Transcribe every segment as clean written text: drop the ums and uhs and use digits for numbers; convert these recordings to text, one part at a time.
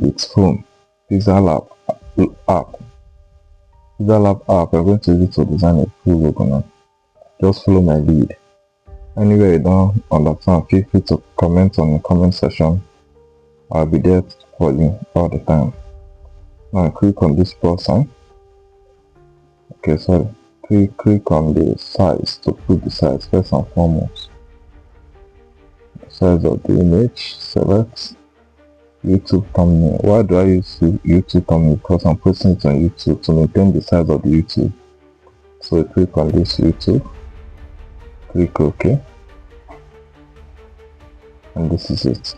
its phone. Pixellab app. Pixellab app. I'm going to use it to design a full logo now. Just follow my lead. Anywhere you don't understand, feel free to comment on the comment section. I'll be there for you all the time. Now click on this plus sign. Okay, sorry. Click on the size to put the size first and foremost. The size of the image. Select YouTube thumbnail. Why do I use YouTube thumbnail? Because I'm posting it on YouTube to maintain the size of the YouTube. So click on this YouTube. Click OK. And this is it.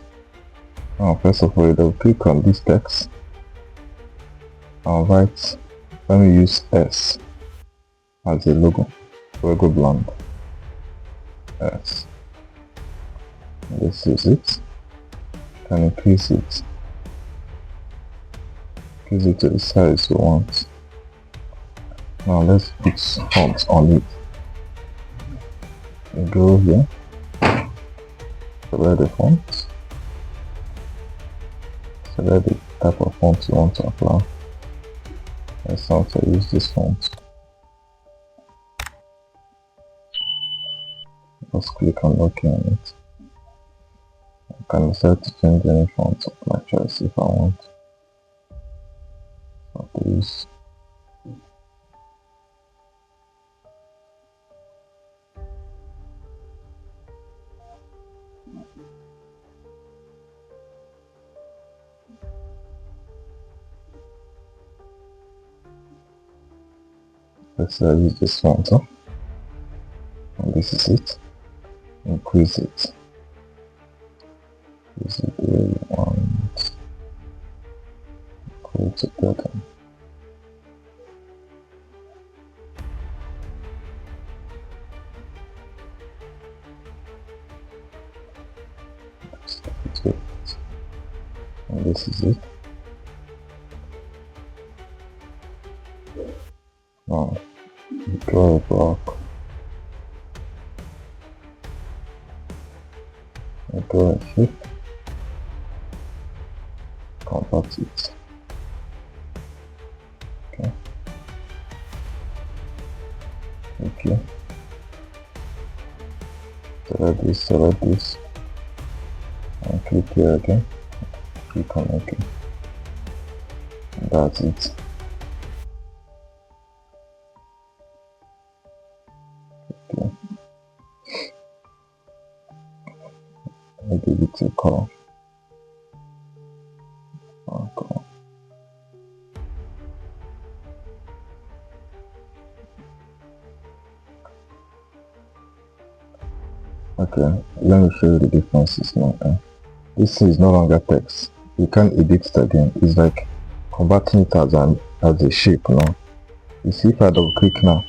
Now first of all, you double click on this text and write, let me use S as a logo blend. S. This is it. Can increase it to the size you want. Now let's put font on it. You go here, select the font, select the type of font you want to apply. Let's also use this font. Just click on OK on it. I can decide to change any font of my choice if I want. So please. Let's use this font, huh? And this is it. Increase it. This is the way you want. Create it better. And this is it. Now, draw a block. Draw a shape. Convert it. Okay. Okay. Select this. And click here again. Click on OK. And that's it. Okay. I'll give it a color. Okay, let me show you the differences now. This is no longer text. You can't edit it again. It's like converting it as a shape now. You see, if I double click now,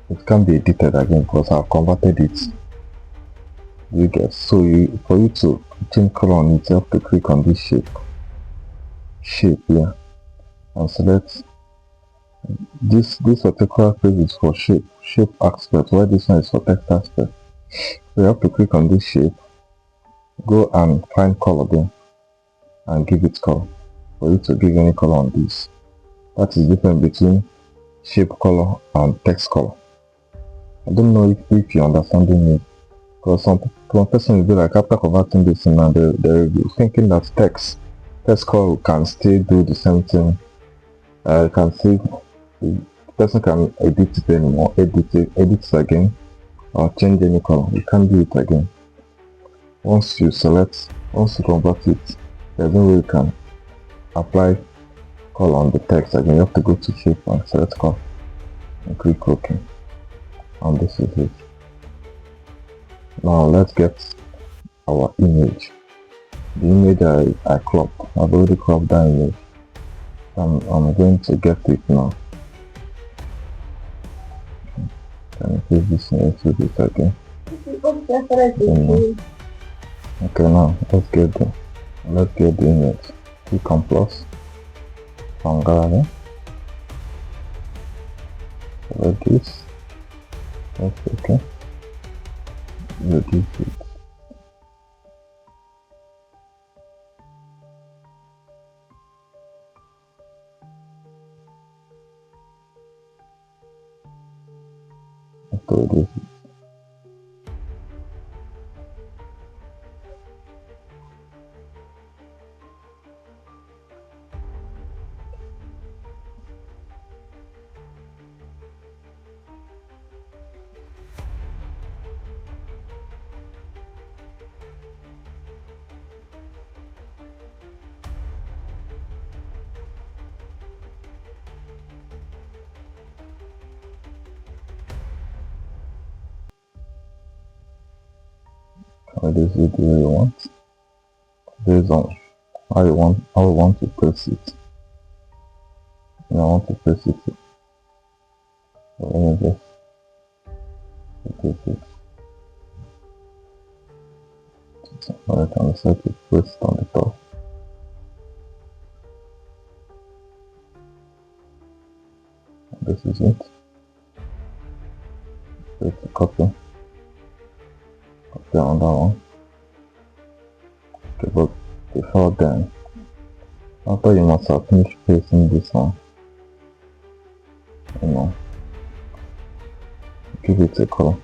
it can't be edited again because I've converted it. You get, so for you to change color on it, you have to click on this shape here and select this particular page is for shape aspect, while this one is for text aspect. So you have to click on this shape, go and find color there and give it color. For you to give any color on this, that is different between shape color and text color. I don't know if you're understanding me, because some person will be like, after converting this in, and they'll be thinking that text color can still do the same thing. The person can edit it anymore, edit it again, or change any color. You can't do it again. Once you convert it, there's no way you can apply color on the text again. You have to go to shape and select color and click OK. And this is it. Now let's get our image. The image I cropped. I've already cropped that image. I'm going to get it now. Can I put this image to this again? Okay, now let's get the image. Click on plus from gallery. Select this. That's okay. Reduce it. Can we just do the way you want based on how you want to place it. I want to place it. So let me just place it. So I can decide to place it on the top. This is it. Let's copy on that one. Okay, but before then, after you must have finished placing this one, give it a color.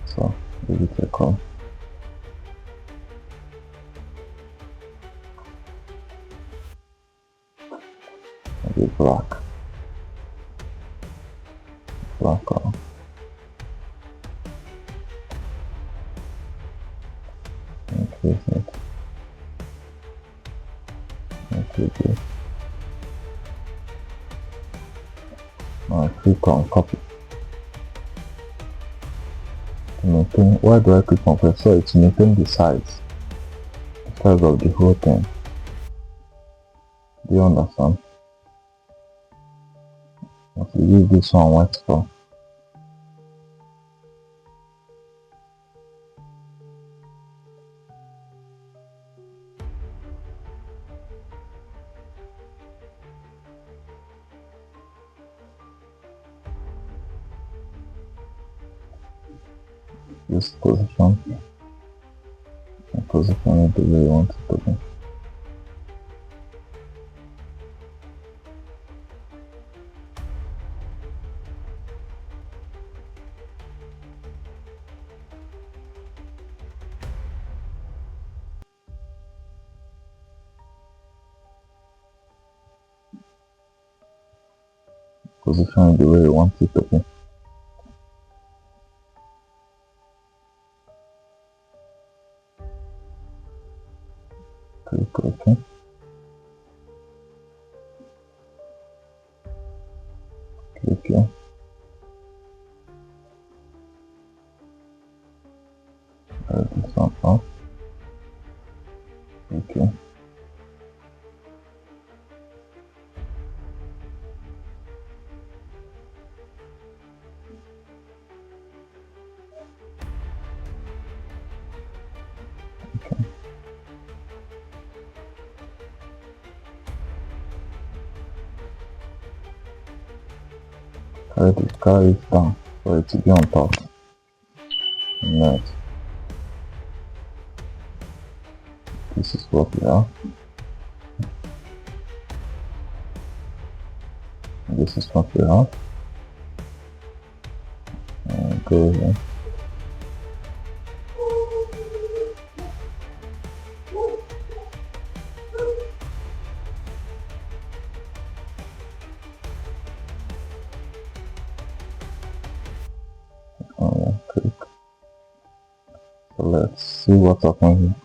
So give it a color. Maybe black color. Increase it. Increase it. Now click on copy. To maintain, why do I click on press? So it's maintain the size of the whole thing. Do you understand? If you use this one white for this position and position it the way you want it to be. Position it the way you want it to be. Click OK. Click here. This one off. Okay. Carry it down for it to be on top. Next, this is what we have. This is what we have. And go here. Click. So let's see what happens here.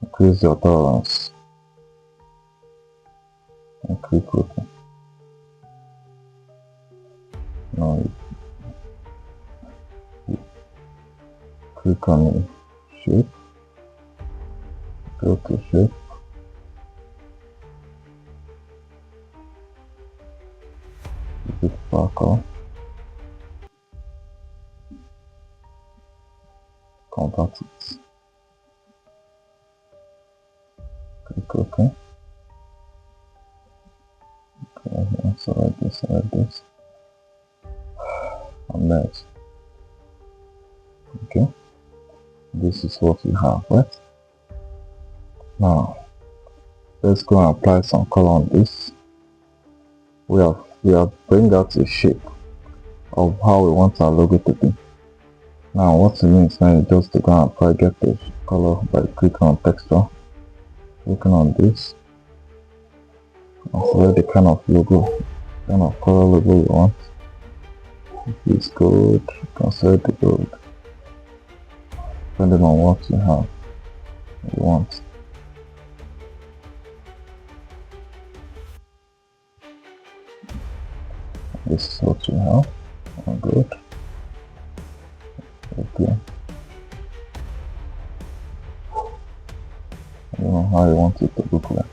Increase your tolerance and click OK. Now you click on the shape, go to shape, keep it back off, convert it, click OK. Okay, select this, and next. Okay, this is what we have, right? Now let's go and apply some color on this. We have bring out a shape of how we want our logo to be. Now what it means now is just to go and apply get the color by clicking on texture, clicking on this, and select the kind of logo, kind of color logo you want. If it's gold, you can select the gold, depending on what you want. This is what we have. Oh, good. how you want it to look like.